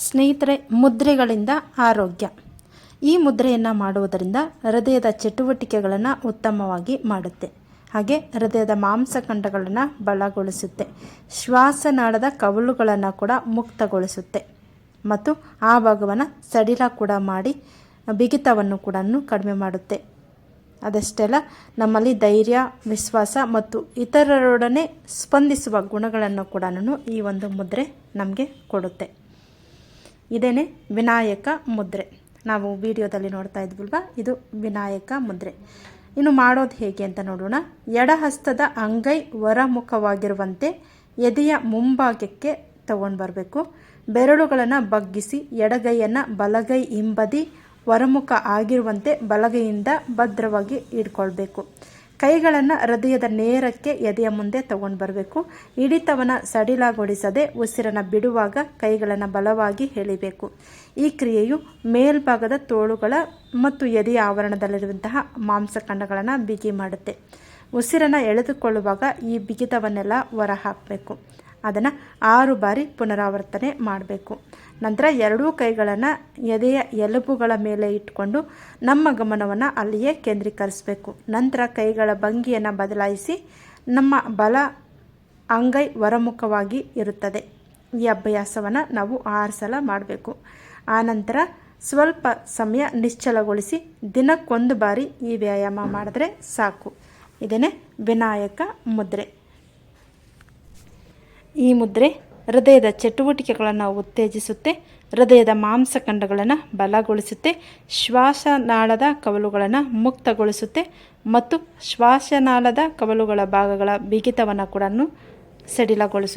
ಸ್ನೇಹಿತರೆ, ಮುದ್ರೆಗಳಿಂದ ಆರೋಗ್ಯ. ಈ ಮುದ್ರೆಯನ್ನು ಮಾಡುವುದರಿಂದ ಹೃದಯದ ಚಟುವಟಿಕೆಗಳನ್ನು ಉತ್ತಮವಾಗಿ ಮಾಡುತ್ತೆ. ಹಾಗೆ ಹೃದಯದ ಮಾಂಸಖಂಡಗಳನ್ನು ಬಲಗೊಳಿಸುತ್ತೆ. ಶ್ವಾಸನಾಳದ ಕವಲುಗಳನ್ನು ಕೂಡ ಮುಕ್ತಗೊಳಿಸುತ್ತೆ ಮತ್ತು ಆ ಭಾಗವನ್ನು ಸಡಿಲ ಕೂಡ ಮಾಡಿ ಬಿಗಿತವನ್ನು ಕೂಡ ಕಡಿಮೆ ಮಾಡುತ್ತೆ. ಅದಷ್ಟೇ ಅಲ್ಲ, ನಮ್ಮಲ್ಲಿ ಧೈರ್ಯ, ವಿಶ್ವಾಸ ಮತ್ತು ಇತರರೊಡನೆ ಸ್ಪಂದಿಸುವ ಗುಣಗಳನ್ನು ಕೂಡ ಈ ಒಂದು ಮುದ್ರೆ ನಮಗೆ ಕೊಡುತ್ತೆ. ಇದೇನೆ ವಿನಾಯಕ ಮುದ್ರೆ. ನಾವು ವಿಡಿಯೋದಲ್ಲಿ ನೋಡ್ತಾ ಇದ್ವಲ್ವ, ಇದು ವಿನಾಯಕ ಮುದ್ರೆ. ಇನ್ನು ಮಾಡೋದು ಹೇಗೆ ಅಂತ ನೋಡೋಣ. ಎಡಹಸ್ತದ ಅಂಗೈ ಹೊರಮುಖವಾಗಿರುವಂತೆ ಎದೆಯ ಮುಂಭಾಗಕ್ಕೆ ತಗೊಂಡು ಬರಬೇಕು. ಬೆರಳುಗಳನ್ನು ಬಗ್ಗಿಸಿ ಎಡಗೈಯನ್ನು ಬಲಗೈ ಹಿಂಬದಿ ಹೊರಮುಖ ಆಗಿರುವಂತೆ ಬಲಗೈಯಿಂದ ಭದ್ರವಾಗಿ ಇಟ್ಕೊಳ್ಬೇಕು. ಕೈಗಳನ್ನು ಹೃದಯದ ನೇರಕ್ಕೆ ಎದೆಯ ಮುಂದೆ ತಗೊಂಡು ಬರಬೇಕು. ಹಿಡಿತವನ್ನು ಸಡಿಲಗೊಳಿಸದೆ ಉಸಿರನ್ನು ಬಿಡುವಾಗ ಕೈಗಳನ್ನು ಬಲವಾಗಿ ಎಳಿಬೇಕು. ಈ ಕ್ರಿಯೆಯು ಮೇಲ್ಭಾಗದ ತೋಳುಗಳ ಮತ್ತು ಎದೆಯ ಆವರಣದಲ್ಲಿರುವಂತಹ ಮಾಂಸಖಂಡಗಳನ್ನು ಬಿಗಿ ಮಾಡುತ್ತೆ. ಉಸಿರನ್ನು ಎಳೆದುಕೊಳ್ಳುವಾಗ ಈ ಬಿಗಿತವನ್ನೆಲ್ಲ ಹೊರ ಹಾಕಬೇಕು. ಅದನ್ನು 6 ಬಾರಿ ಪುನರಾವರ್ತನೆ ಮಾಡಬೇಕು. ನಂತರ ಎರಡೂ ಕೈಗಳನ್ನು ಎದೆಯ ಎಲುಬುಗಳ ಮೇಲೆ ಇಟ್ಕೊಂಡು ನಮ್ಮ ಗಮನವನ್ನು ಅಲ್ಲಿಯೇ ಕೇಂದ್ರೀಕರಿಸಬೇಕು. ನಂತರ ಕೈಗಳ ಭಂಗಿಯನ್ನು ಬದಲಾಯಿಸಿ ನಮ್ಮ ಬಲ ಅಂಗೈ ಹೊರಮುಖವಾಗಿ ಇರುತ್ತದೆ. ಈ ಅಭ್ಯಾಸವನ್ನು ನಾವು 6 ಸಲ ಮಾಡಬೇಕು. ಆನಂತರ ಸ್ವಲ್ಪ ಸಮಯ ನಿಶ್ಚಲಗೊಳಿಸಿ ದಿನಕ್ಕೊಂದು ಬಾರಿ ಈ ವ್ಯಾಯಾಮ ಮಾಡಿದ್ರೆ ಸಾಕು. ಇದನ್ನೇ ವಿನಾಯಕ ಮುದ್ರೆ. ಈ ಮುದ್ರೆ ಹೃದಯದ ಚಟುವಟಿಕೆಗಳನ್ನು ಉತ್ತೇಜಿಸುತ್ತೆ, ಹೃದಯದ ಮಾಂಸಖಂಡಗಳನ್ನು ಬಲಗೊಳಿಸುತ್ತೆ, ಶ್ವಾಸನಾಳದ ಕವಲುಗಳನ್ನು ಮುಕ್ತಗೊಳಿಸುತ್ತೆ ಮತ್ತು ಶ್ವಾಸನಾಳದ ಕವಲುಗಳ ಭಾಗಗಳ ಬಿಗಿತವನ್ನು ಕೂಡ ಸಡಿಲಗೊಳಿಸುತ್ತೆ.